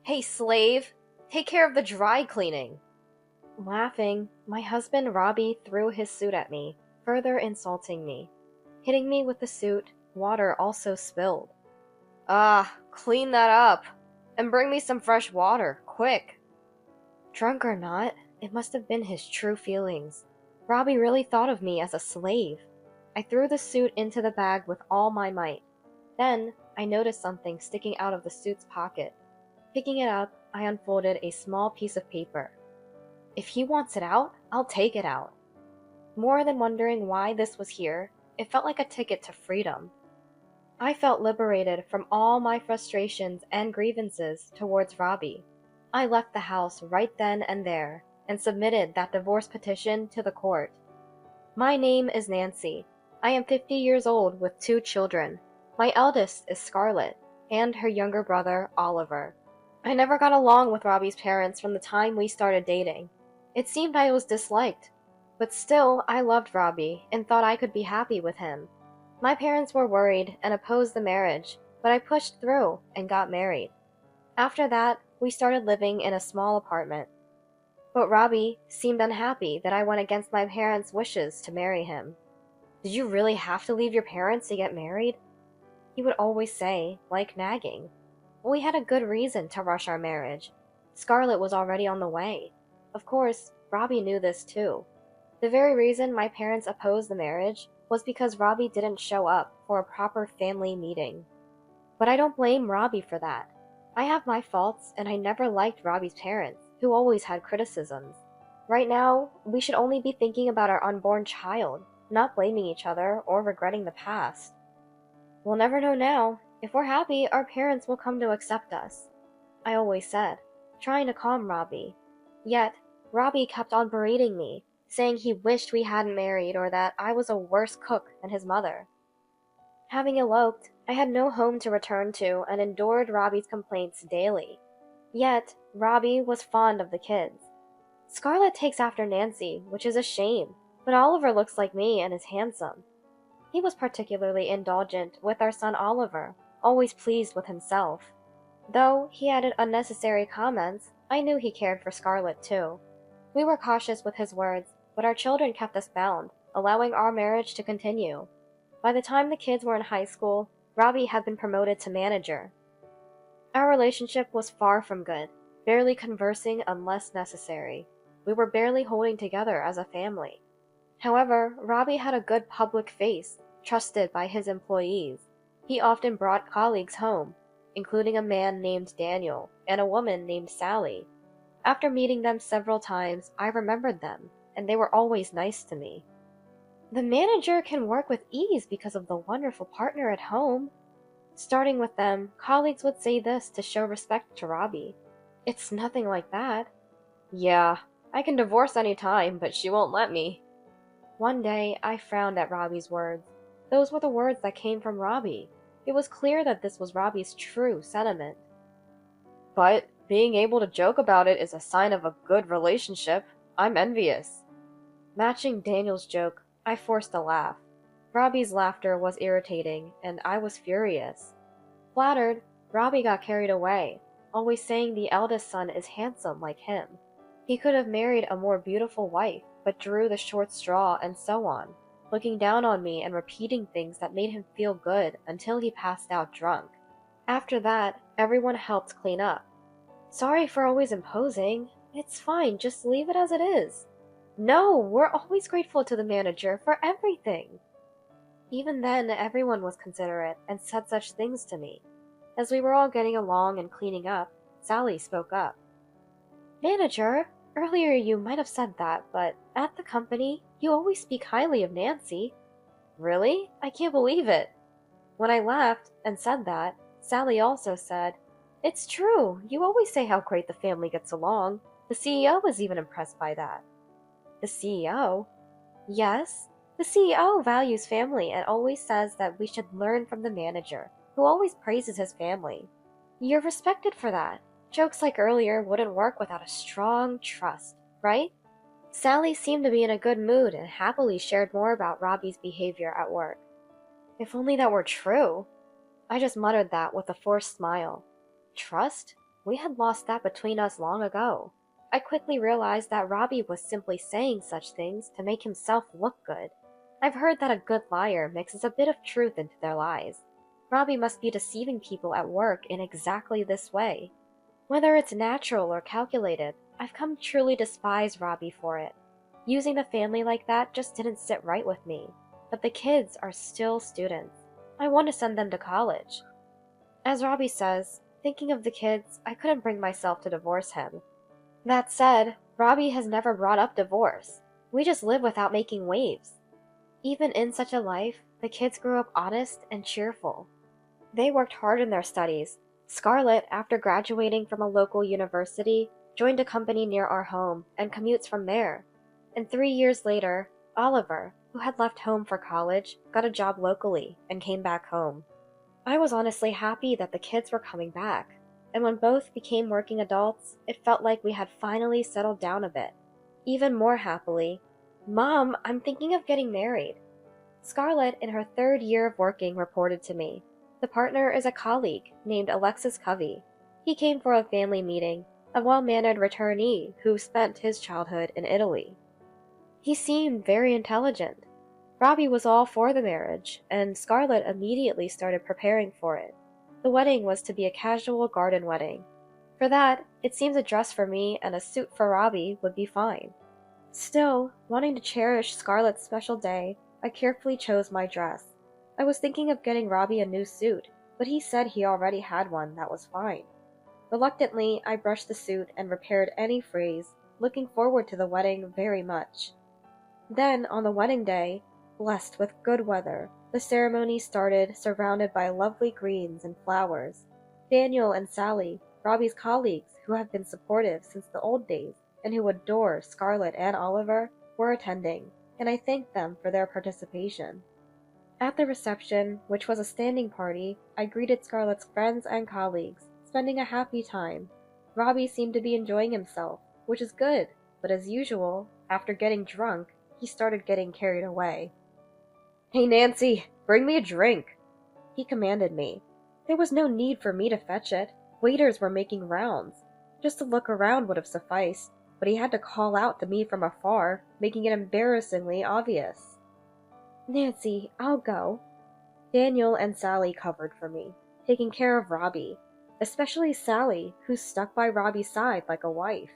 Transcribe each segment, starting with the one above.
Hey, slave! Take care of the dry cleaning! Laughing, my husband Robbie threw his suit at me, further insulting me. Hitting me with the suit, water also spilled. Ah, clean that up! And bring me some fresh water, quick! Drunk or not, it must have been his true feelings. Robbie really thought of me as a slave. I threw the suit into the bag with all my might. Then, I noticed something sticking out of the suit's pocket. Picking it up, I unfolded a small piece of paper. If he wants it out, I'll take it out. More than wondering why this was here, it felt like a ticket to freedom. I felt liberated from all my frustrations and grievances towards Robbie. I left the house right then and there and submitted that divorce petition to the court. My name is Nancy. I am 50 years old with 2 children. My eldest is Scarlett, and her younger brother, Oliver. I never got along with Robbie's parents from the time we started dating. It seemed I was disliked, but still I loved Robbie and thought I could be happy with him. My parents were worried and opposed the marriage, but I pushed through and got married. After that, we started living in a small apartment. But Robbie seemed unhappy that I went against my parents' wishes to marry him. Did you really have to leave your parents to get married? He would always say, like nagging. But we had a good reason to rush our marriage. Scarlett was already on the way. Of course, Robbie knew this too. The very reason my parents opposed the marriage was because Robbie didn't show up for a proper family meeting. But I don't blame Robbie for that. I have my faults, and I never liked Robbie's parents, who always had criticisms. Right now, we should only be thinking about our unborn child, not blaming each other or regretting the past. We'll never know now. If we're happy, our parents will come to accept us, I always said, trying to calm Robbie. Yet, Robbie kept on berating me, saying he wished we hadn't married or that I was a worse cook than his mother. Having eloped, I had no home to return to and endured Robbie's complaints daily. Yet, Robbie was fond of the kids. Scarlett takes after Nancy, which is a shame, but Oliver looks like me and is handsome. He was particularly indulgent with our son Oliver, always pleased with himself. Though he added unnecessary comments, I knew he cared for Scarlett too. We were cautious with his words, but our children kept us bound, allowing our marriage to continue. By the time the kids were in high school, Robbie had been promoted to manager. Our relationship was far from good, barely conversing unless necessary. We were barely holding together as a family. However, Robbie had a good public face, trusted by his employees. He often brought colleagues home, including a man named Daniel and a woman named Sally. After meeting them several times, I remembered them, and they were always nice to me. The manager can work with ease because of the wonderful partner at home. Starting with them, colleagues would say this to show respect to Robbie. It's nothing like that. Yeah, I can divorce any time, but she won't let me. One day, I frowned at Robbie's words. Those were the words that came from Robbie. It was clear that this was Robbie's true sentiment. But being able to joke about it is a sign of a good relationship. I'm envious. Matching Daniel's joke, I forced a laugh. Robbie's laughter was irritating, and I was furious. Flattered, Robbie got carried away, always saying the eldest son is handsome like him. He could have married a more beautiful wife, but drew the short straw and so on, looking down on me and repeating things that made him feel good until he passed out drunk. After that, everyone helped clean up. Sorry for always imposing. It's fine, just leave it as it is. No, we're always grateful to the manager for everything. Even then, everyone was considerate and said such things to me. As we were all getting along and cleaning up, Sally spoke up. Manager, earlier you might have said that, but at the company, you always speak highly of Nancy. Really? I can't believe it. When I laughed and said that, Sally also said, It's true, you always say how great the family gets along. The CEO was even impressed by that. The CEO? Yes, the CEO values family and always says that we should learn from the manager, who always praises his family. You're respected for that. Jokes like earlier wouldn't work without a strong trust, right? Sally seemed to be in a good mood and happily shared more about Robbie's behavior at work. If only that were true. I just muttered that with a forced smile. Trust? We had lost that between us long ago. I quickly realized that Robbie was simply saying such things to make himself look good. I've heard that a good liar mixes a bit of truth into their lies. Robbie must be deceiving people at work in exactly this way. Whether it's natural or calculated, I've come to truly despise Robbie for it. Using the family like that just didn't sit right with me. But the kids are still students. I want to send them to college. As Robbie says, thinking of the kids, I couldn't bring myself to divorce him. That said, Robbie has never brought up divorce. We just live without making waves. Even in such a life, the kids grew up honest and cheerful. They worked hard in their studies. Scarlett, after graduating from a local university, joined a company near our home and commutes from there. And 3 years later, Oliver, who had left home for college, got a job locally and came back home. I was honestly happy that the kids were coming back, and when both became working adults, it felt like we had finally settled down a bit. Even more happily, "Mom, I'm thinking of getting married." Scarlett, in her 3rd year of working, reported to me. The partner is a colleague named Alexis Covey. He came for a family meeting, a well-mannered returnee who spent his childhood in Italy. He seemed very intelligent. Robbie was all for the marriage, and Scarlett immediately started preparing for it. The wedding was to be a casual garden wedding. For that, it seems a dress for me and a suit for Robbie would be fine. Still, wanting to cherish Scarlett's special day, I carefully chose my dress. I was thinking of getting Robbie a new suit, but he said he already had one that was fine. Reluctantly, I brushed the suit and repaired any frizz, looking forward to the wedding very much. Then, on the wedding day, blessed with good weather, the ceremony started, surrounded by lovely greens and flowers. Daniel and Sally, Robbie's colleagues who have been supportive since the old days and who adore Scarlett and Oliver, were attending, and I thanked them for their participation. At the reception, which was a standing party, I greeted Scarlett's friends and colleagues, spending a happy time. Robbie seemed to be enjoying himself, which is good, but as usual, after getting drunk, he started getting carried away. "Hey Nancy, bring me a drink," he commanded me. There was no need for me to fetch it. Waiters were making rounds. Just to look around would have sufficed, but he had to call out to me from afar, making it embarrassingly obvious. "Nancy, I'll go." Daniel and Sally covered for me, taking care of Robbie, especially Sally, who stuck by Robbie's side like a wife.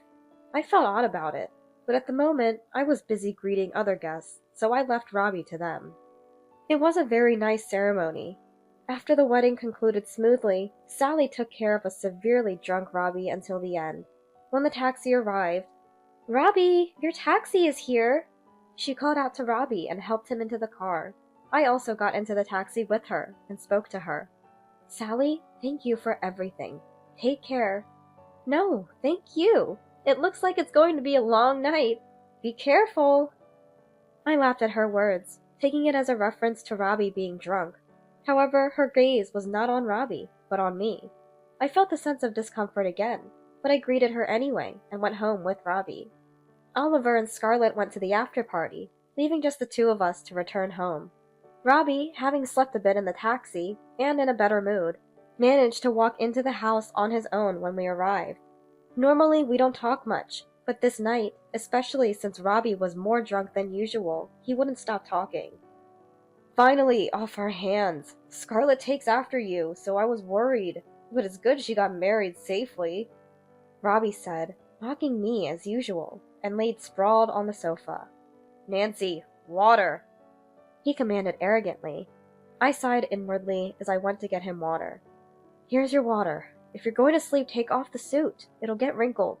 I felt odd about it, but at the moment I was busy greeting other guests, so I left Robbie to them. It was a very nice ceremony. After the wedding concluded smoothly, Sally took care of a severely drunk Robbie until the end. When the taxi arrived, "Robbie, your taxi is here!" She called out to Robbie and helped him into the car. I also got into the taxi with her and spoke to her. "Sally, thank you for everything. Take care." "No, thank you. It looks like it's going to be a long night. Be careful." I laughed at her words, taking it as a reference to Robbie being drunk. However, her gaze was not on Robbie, but on me. I felt a sense of discomfort again, but I greeted her anyway and went home with Robbie. Oliver and Scarlett went to the after-party, leaving just the two of us to return home. Robbie, having slept a bit in the taxi, and in a better mood, managed to walk into the house on his own when we arrived. Normally we don't talk much, but this night, especially since Robbie was more drunk than usual, he wouldn't stop talking. "Finally, off our hands. Scarlett takes after you, so I was worried, but it's good she got married safely," Robbie said, mocking me as usual, and laid sprawled on the sofa. "Nancy, water," he commanded arrogantly. I sighed inwardly as I went to get him water. "Here's your water. If you're going to sleep, take off the suit. It'll get wrinkled,"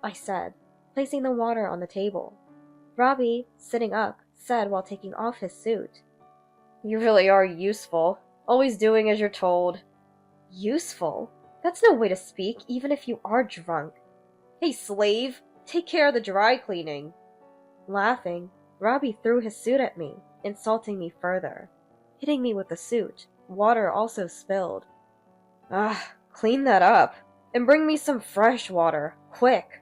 I said, placing the water on the table. Robbie, sitting up, said while taking off his suit, "You really are useful. Always doing as you're told." "Useful? That's no way to speak, even if you are drunk." "Hey, slave! Take care of the dry cleaning." Laughing, Robbie threw his suit at me, insulting me further. Hitting me with the suit, water also spilled. Clean that up, and bring me some fresh water, quick."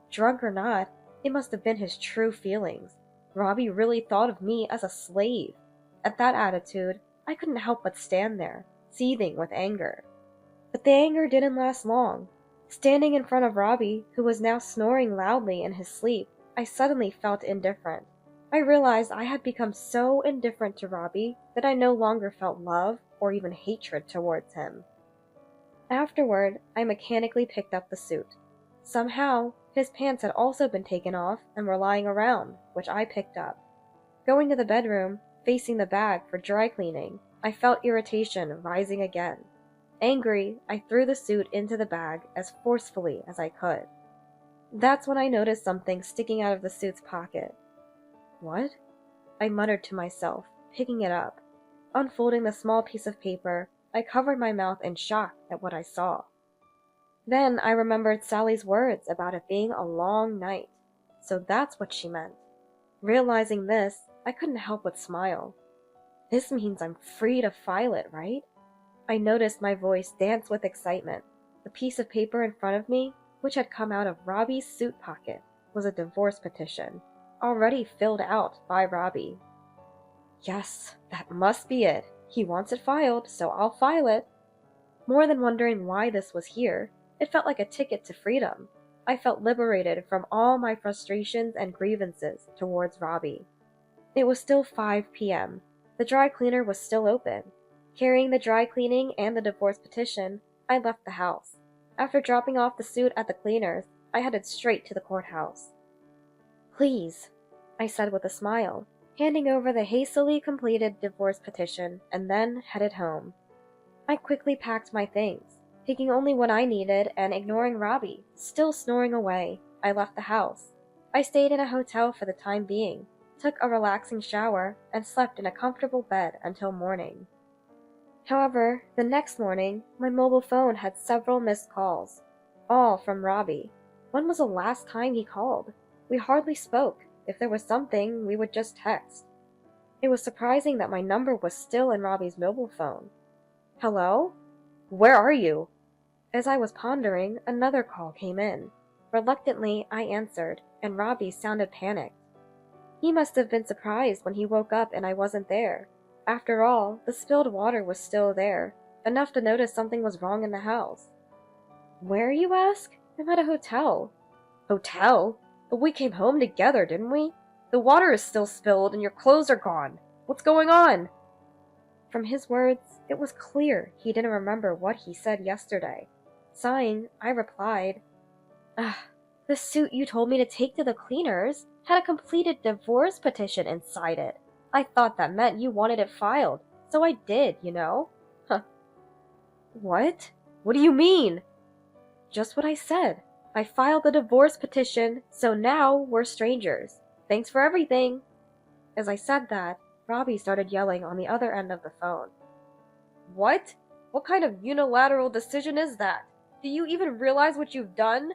Drunk or not, it must have been his true feelings. Robbie really thought of me as a slave. At that attitude, I couldn't help but stand there, seething with anger. But the anger didn't last long. Standing in front of Robbie, who was now snoring loudly in his sleep, I suddenly felt indifferent. I realized I had become so indifferent to Robbie that I no longer felt love or even hatred towards him. Afterward, I mechanically picked up the suit. Somehow, his pants had also been taken off and were lying around, which I picked up. Going to the bedroom, facing the bag for dry cleaning, I felt irritation rising again. Angry, I threw the suit into the bag as forcefully as I could. That's when I noticed something sticking out of the suit's pocket. What? I muttered to myself, picking it up. Unfolding the small piece of paper, I covered my mouth in shock at what I saw. Then I remembered Sally's words about it being a long night. So that's what she meant. Realizing this, I couldn't help but smile. This means I'm free to file it, right? I noticed my voice dance with excitement. The piece of paper in front of me, which had come out of Robbie's suit pocket, was a divorce petition, already filled out by Robbie. Yes, that must be it. He wants it filed, so I'll file it. More than wondering why this was here, it felt like a ticket to freedom. I felt liberated from all my frustrations and grievances towards Robbie. It was still 5 p.m. The dry cleaner was still open. Carrying the dry cleaning and the divorce petition, I left the house. After dropping off the suit at the cleaners, I headed straight to the courthouse. Please, I said with a smile, handing over the hastily completed divorce petition and then headed home. I quickly packed my things, taking only what I needed and ignoring Robbie, still snoring away. I left the house. I stayed in a hotel for the time being, took a relaxing shower, and slept in a comfortable bed until morning. However, the next morning, my mobile phone had several missed calls, all from Robbie. When was the last time he called? We hardly spoke. If there was something, we would just text. It was surprising that my number was still in Robbie's mobile phone. Hello? Where are you? As I was pondering, another call came in. Reluctantly, I answered, and Robbie sounded panicked. He must have been surprised when he woke up and I wasn't there. After all, the spilled water was still there, enough to notice something was wrong in the house. Where, you ask? I'm at a hotel. Hotel? But we came home together, didn't we? The water is still spilled and your clothes are gone. What's going on? From his words, it was clear he didn't remember what he said yesterday. Sighing, I replied, the suit you told me to take to the cleaners had a completed divorce petition inside it. I thought that meant you wanted it filed, so I did, you know? What? What do you mean? Just what I said. I filed the divorce petition, so now we're strangers. Thanks for everything. As I said that, Robbie started yelling on the other end of the phone. What? What kind of unilateral decision is that? Do you even realize what you've done?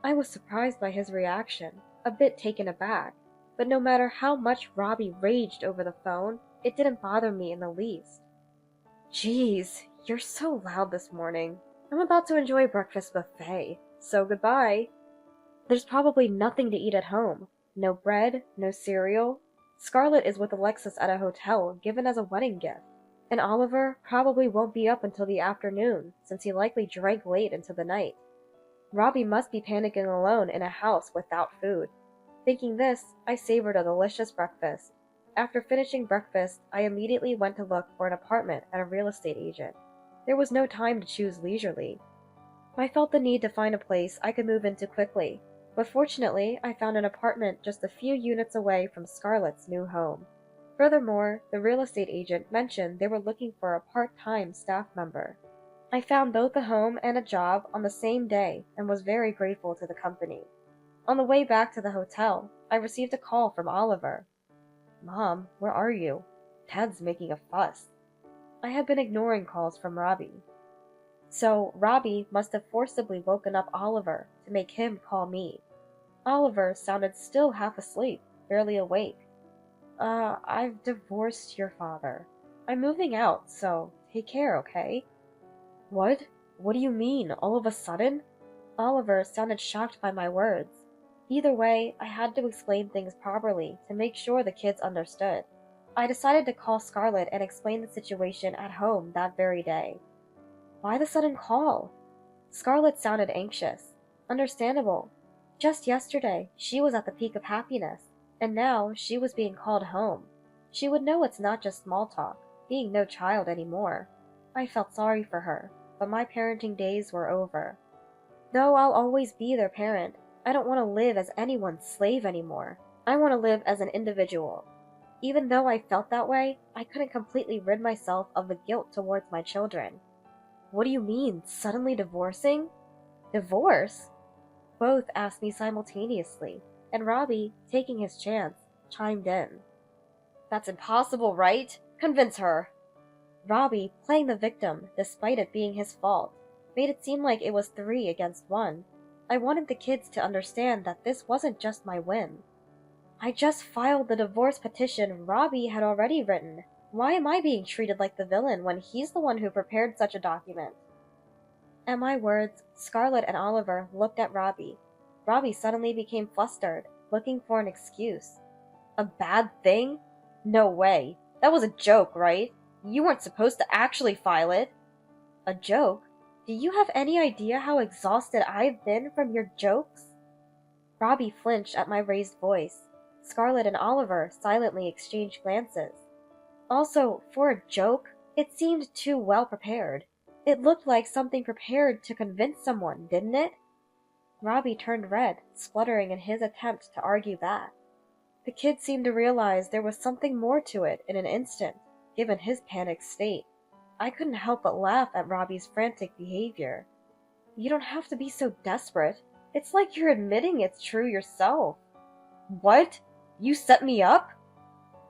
I was surprised by his reaction, a bit taken aback, but no matter how much Robbie raged over the phone, it didn't bother me in the least. Jeez, you're so loud this morning. I'm about to enjoy a breakfast buffet, so goodbye. There's probably nothing to eat at home. No bread, no cereal. Scarlett is with Alexis at a hotel given as a wedding gift, and Oliver probably won't be up until the afternoon since he likely drank late into the night. Robbie must be panicking alone in a house without food. Thinking this, I savored a delicious breakfast. After finishing breakfast, I immediately went to look for an apartment at a real estate agent. There was no time to choose leisurely. I felt the need to find a place I could move into quickly, but fortunately I found an apartment just a few units away from Scarlett's new home. Furthermore, the real estate agent mentioned they were looking for a part-time staff member. I found both a home and a job on the same day and was very grateful to the company. On the way back to the hotel, I received a call from Oliver. Mom, where are you? Dad's making a fuss. I had been ignoring calls from Robbie. So Robbie must have forcibly woken up Oliver to make him call me. Oliver sounded still half asleep, barely awake. I've divorced your father. I'm moving out, so take care, okay? What? What do you mean, all of a sudden? Oliver sounded shocked by my words. Either way, I had to explain things properly to make sure the kids understood. I decided to call Scarlett and explain the situation at home that very day. Why the sudden call? Scarlett sounded anxious. Understandable. Just yesterday, she was at the peak of happiness, and now she was being called home. She would know it's not just small talk, being no child anymore. I felt sorry for her, but my parenting days were over. Though I'll always be their parent, I don't want to live as anyone's slave anymore. I want to live as an individual. Even though I felt that way, I couldn't completely rid myself of the guilt towards my children. What do you mean, suddenly divorcing? Divorce? Both asked me simultaneously, and Robbie, taking his chance, chimed in. That's impossible, right? Convince her. Robbie, playing the victim, despite it being his fault, made it seem like it was 3 against 1. I wanted the kids to understand that this wasn't just my whim. I just filed the divorce petition Robbie had already written. Why am I being treated like the villain when he's the one who prepared such a document? At my words, Scarlett and Oliver looked at Robbie. Robbie suddenly became flustered, looking for an excuse. A bad thing? No way. That was a joke, right? You weren't supposed to actually file it. A joke? Do you have any idea how exhausted I've been from your jokes? Robbie flinched at my raised voice. Scarlett and Oliver silently exchanged glances. Also, for a joke, it seemed too well prepared. It looked like something prepared to convince someone, didn't it? Robbie turned red, spluttering in his attempt to argue back. The kid seemed to realize there was something more to it in an instant, given his panicked state. I couldn't help but laugh at Robbie's frantic behavior. You don't have to be so desperate. It's like you're admitting it's true yourself. What? You set me up?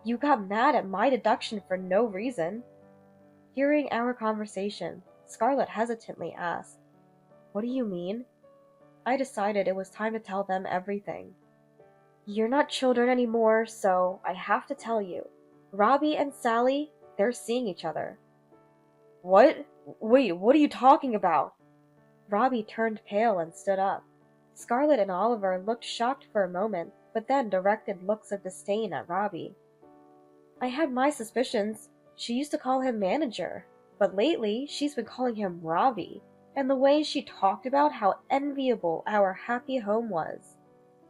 You got mad at my deduction for no reason. Hearing our conversation, Scarlett hesitantly asked, What do you mean? I decided it was time to tell them everything. You're not children anymore, so I have to tell you. Robbie and Sally, they're seeing each other. What? Wait, what are you talking about? Robbie turned pale and stood up. Scarlett and Oliver looked shocked for a moment, but then directed looks of disdain at Robbie. I had my suspicions. She used to call him manager, but lately she's been calling him Robbie, and the way she talked about how enviable our happy home was.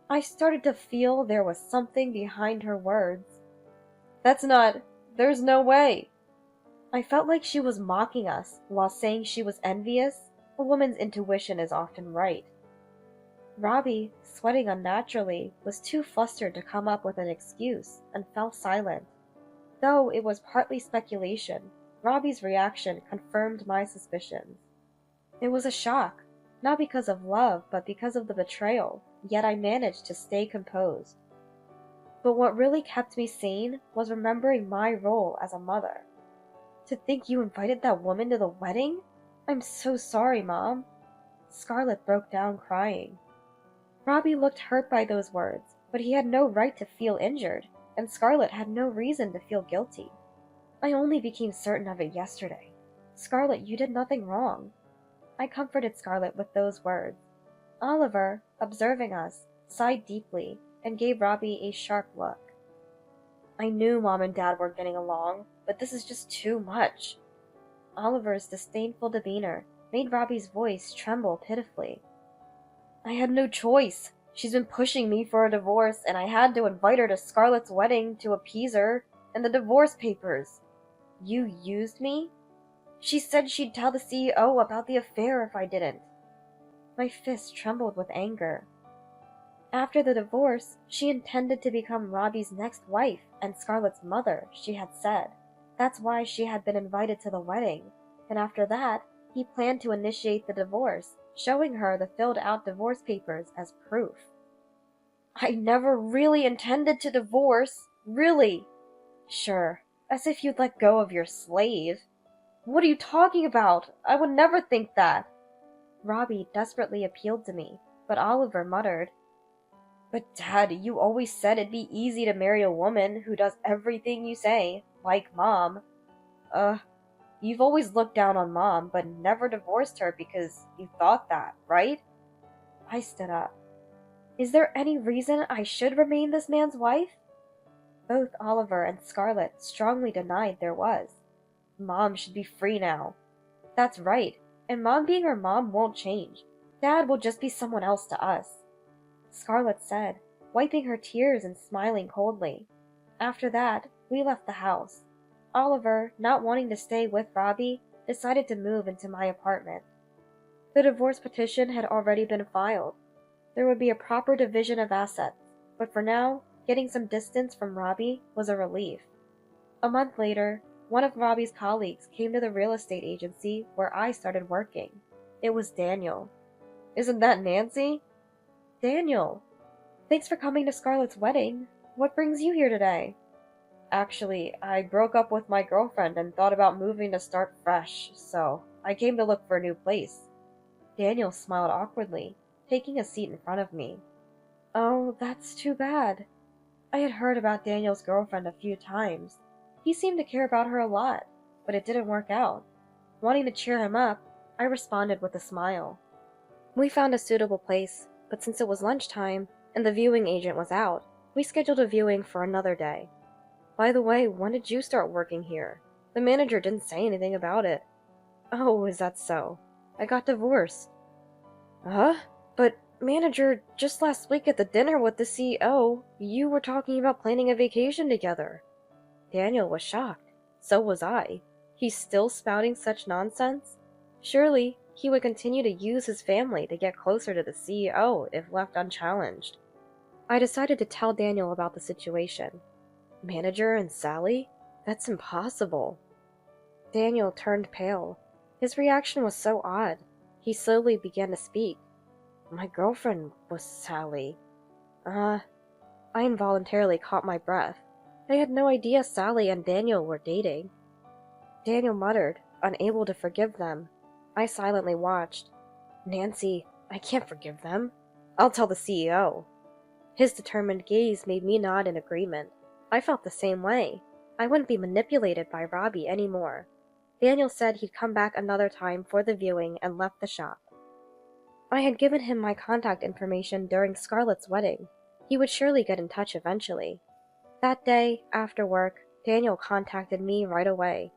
I started to feel there was something behind her words. There's no way. I felt like she was mocking us while saying she was envious. A woman's intuition is often right. Robbie, sweating unnaturally, was too flustered to come up with an excuse and fell silent. Though it was partly speculation, Robbie's reaction confirmed my suspicions. It was a shock, not because of love, but because of the betrayal, yet I managed to stay composed. But what really kept me sane was remembering my role as a mother. To think you invited that woman to the wedding? I'm so sorry, Mom. Scarlett broke down crying. Robbie looked hurt by those words, but he had no right to feel injured, and Scarlett had no reason to feel guilty. I only became certain of it yesterday. Scarlett, you did nothing wrong. I comforted Scarlett with those words. Oliver, observing us, sighed deeply and gave Robbie a sharp look. I knew Mom and Dad weren't getting along, but this is just too much. Oliver's disdainful demeanor made Robbie's voice tremble pitifully. I had no choice. She's been pushing me for a divorce, and I had to invite her to Scarlett's wedding to appease her and the divorce papers. You used me? She said she'd tell the CEO about the affair if I didn't. My fist trembled with anger. After the divorce, she intended to become Robbie's next wife and Scarlett's mother, she had said. That's why she had been invited to the wedding, and after that, he planned to initiate the divorce, showing her the filled-out divorce papers as proof. I never really intended to divorce, really. Sure, as if you'd let go of your slave. What are you talking about? I would never think that. Robbie desperately appealed to me, but Oliver muttered, But Dad, you always said it'd be easy to marry a woman who does everything you say, like Mom. You've always looked down on Mom, but never divorced her because you thought that, right? I stood up. Is there any reason I should remain this man's wife? Both Oliver and Scarlett strongly denied there was. Mom should be free now. That's right. and Mom being our mom won't change. Dad will just be someone else to us," Scarlett said, wiping her tears and smiling coldly. After that, we left the house. Oliver, not wanting to stay with Robbie, decided to move into my apartment. The divorce petition had already been filed. There would be a proper division of assets, but for now, getting some distance from Robbie was a relief. A month later, one of Robbie's colleagues came to the real estate agency where I started working. It was Daniel. "Isn't that Nancy?" "Daniel. Thanks for coming to Scarlett's wedding. What brings you here today?" "Actually, I broke up with my girlfriend and thought about moving to start fresh, so I came to look for a new place." Daniel smiled awkwardly, taking a seat in front of me. "Oh, that's too bad." I had heard about Daniel's girlfriend a few times. He seemed to care about her a lot, but it didn't work out. Wanting to cheer him up, I responded with a smile. We found a suitable place, but since it was lunchtime and the viewing agent was out, we scheduled a viewing for another day. "By the way, when did you start working here? The manager didn't say anything about it." "Oh, is that so? I got divorced." "Huh? But manager, just last week at the dinner with the CEO, you were talking about planning a vacation together." Daniel was shocked. So was I. He's still spouting such nonsense? Surely he would continue to use his family to get closer to the CEO if left unchallenged. I decided to tell Daniel about the situation. "Manager and Sally? That's impossible." Daniel turned pale. His reaction was so odd. He slowly began to speak. "My girlfriend was Sally." I involuntarily caught my breath. I had no idea Sally and Daniel were dating. Daniel muttered, unable to forgive them. I silently watched. "Nancy, I can't forgive them. I'll tell the CEO." His determined gaze made me nod in agreement. I felt the same way. I wouldn't be manipulated by Robbie anymore. Daniel said he'd come back another time for the viewing and left the shop. I had given him my contact information during Scarlett's wedding. He would surely get in touch eventually. That day, after work, Daniel contacted me right away.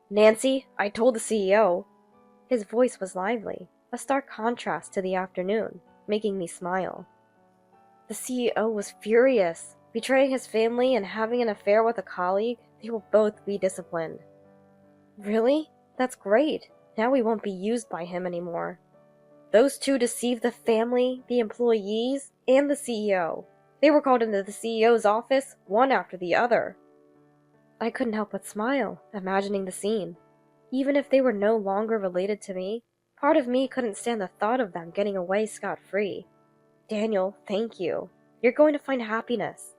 "Nancy, I told the CEO." His voice was lively, a stark contrast to the afternoon, making me smile. "The CEO was furious. Betraying his family and having an affair with a colleague, they will both be disciplined." "Really? That's great. Now we won't be used by him anymore." "Those two deceived the family, the employees, and the CEO. They were called into the CEO's office, one after the other." I couldn't help but smile, imagining the scene. Even if they were no longer related to me, part of me couldn't stand the thought of them getting away scot-free. "Daniel, thank you. You're going to find happiness,"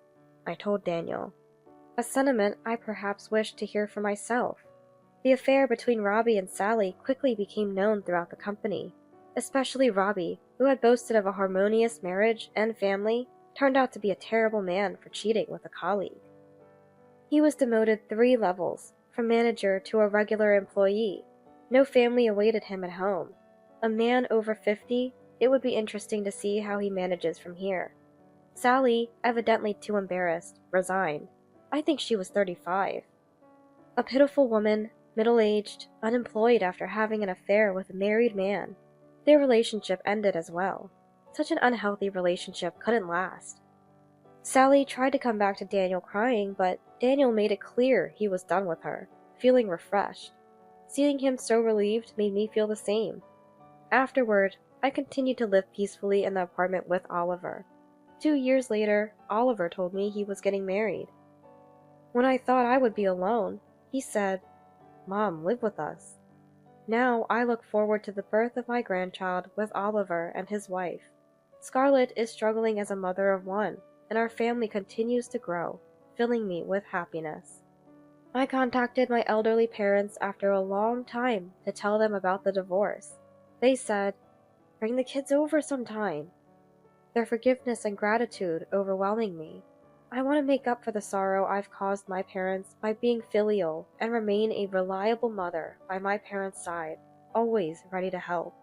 I told Daniel. A sentiment I perhaps wished to hear for myself. The affair between Robbie and Sally quickly became known throughout the company. Especially Robbie, who had boasted of a harmonious marriage and family, turned out to be a terrible man for cheating with a colleague. He was demoted 3 levels, from manager to a regular employee. No family awaited him at home. A man over 50, it would be interesting to see how he manages from here. Sally, evidently too embarrassed, resigned. I think she was 35. A pitiful woman, middle-aged, unemployed after having an affair with a married man. Their relationship ended as well. Such an unhealthy relationship couldn't last. Sally tried to come back to Daniel crying, but Daniel made it clear he was done with her, feeling refreshed. Seeing him so relieved made me feel the same. Afterward, I continued to live peacefully in the apartment with Oliver. 2 years later, Oliver told me he was getting married. When I thought I would be alone, he said, "Mom, live with us." Now I look forward to the birth of my grandchild with Oliver and his wife. Scarlett is struggling as a mother of 1, and our family continues to grow, filling me with happiness. I contacted my elderly parents after a long time to tell them about the divorce. They said, "Bring the kids over sometime." Their forgiveness and gratitude overwhelming me. I want to make up for the sorrow I've caused my parents by being filial and remain a reliable mother by my parents' side, always ready to help.